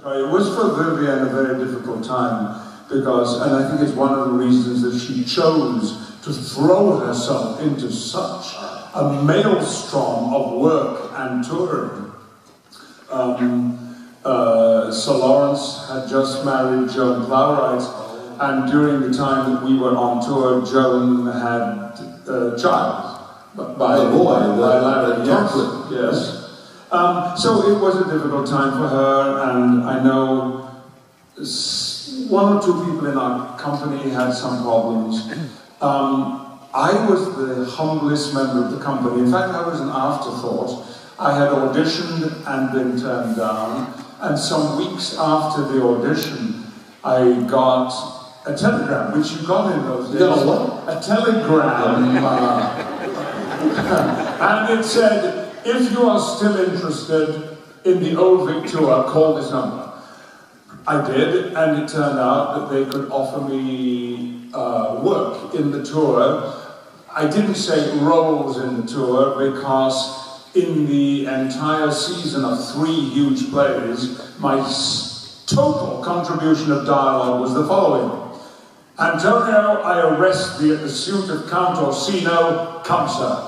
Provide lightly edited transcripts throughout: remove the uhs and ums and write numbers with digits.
It was for Vivien a very difficult time because, and I think it's one of the reasons that she chose to throw herself into such a maelstrom of work and touring. Sir Lawrence had just married Joan Plowright, and during the time that we were on tour, Joan had a child by Larry, yes. So it was a difficult time for her, and I know one or two people in our company had some problems. I was the humblest member of the company. In fact, I was an afterthought. I had auditioned and been turned down, and some weeks after the audition, I got a telegram, which you got in those days. A telegram. And it said, if you are still interested in the Old Vic tour, call this number. I did, and it turned out that they could offer me work in the tour. I didn't say roles in the tour because in the entire season of 3 huge plays, my total contribution of dialogue was the following. Antonio, I arrest thee at the suit of Count Orsino, come sir.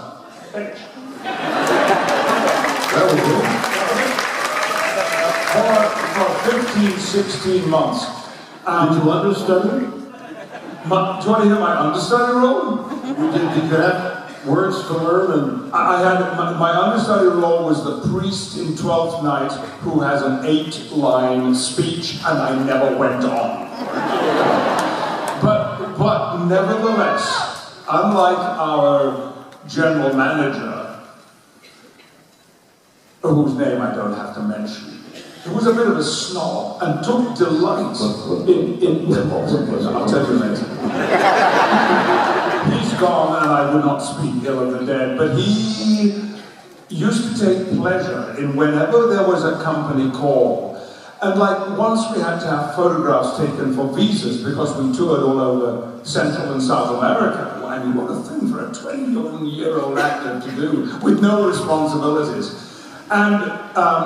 That was good. For 15, 16 months. Did you understudy? Do you want to hear my understudy role? Did you have words to learn? And I had, my understudy role was the priest in Twelfth Night who has an 8-line speech, and I never went on. But nevertheless, unlike our general manager, whose name I don't have to mention, who was a bit of a snob and took delight in I'll tell you later. He's gone, and I would not speak ill of the dead, but he used to take pleasure in whenever there was a company call. And like once we had to have photographs taken for visas because we toured all over Central and South America. I mean, what a thing for a 21-year-old actor to do with no responsibilities. And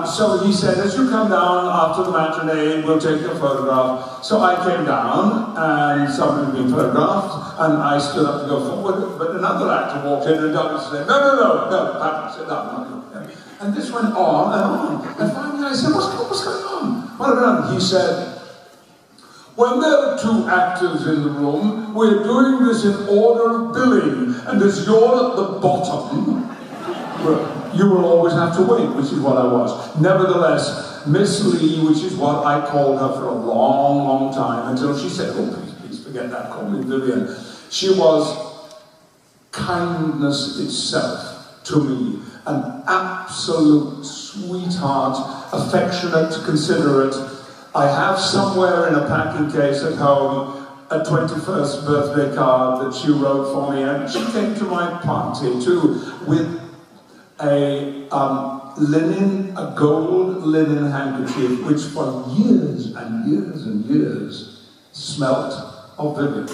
so he said, as you come down after the matinee, we'll take your photograph. So I came down, and somebody had been photographed, and I stood up to go forward, but another actor walked in and said, no, Patrick said, no. And this went on and on. And finally I said, what's going on? What have I done? He said, when there are 2 actors in the room, we're doing this in order of billing, and as you're at the bottom, you will always have to wait, which is what I was. Nevertheless, Miss Leigh, which is what I called her for a long, long time, until she said, oh, please forget that, call me Vivien. She was kindness itself to me, an absolute sweetheart, affectionate, considerate. I have somewhere in a packing case at home a 21st birthday card that she wrote for me, and she came to my party too with a gold linen handkerchief, which for years and years and years smelt of Vivien.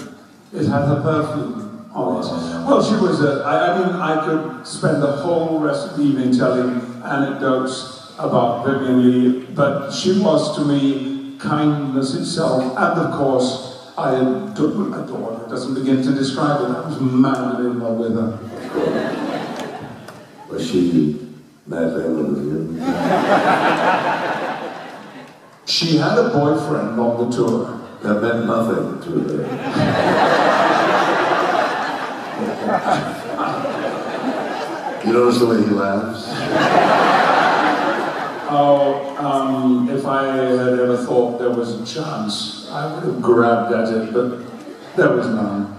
It had her perfume on it. Well, she was I mean, I could spend the whole rest of the evening telling anecdotes about Vivien Leigh, but she was to me kindness itself, and of course, I adored her. It doesn't begin to describe it. I was madly in love with her. Was she madly in love with you? She had a boyfriend on the tour. That meant nothing to her. You notice the way he laughs? Oh, if I had ever thought there was a chance, I would have grabbed at it, but there was none.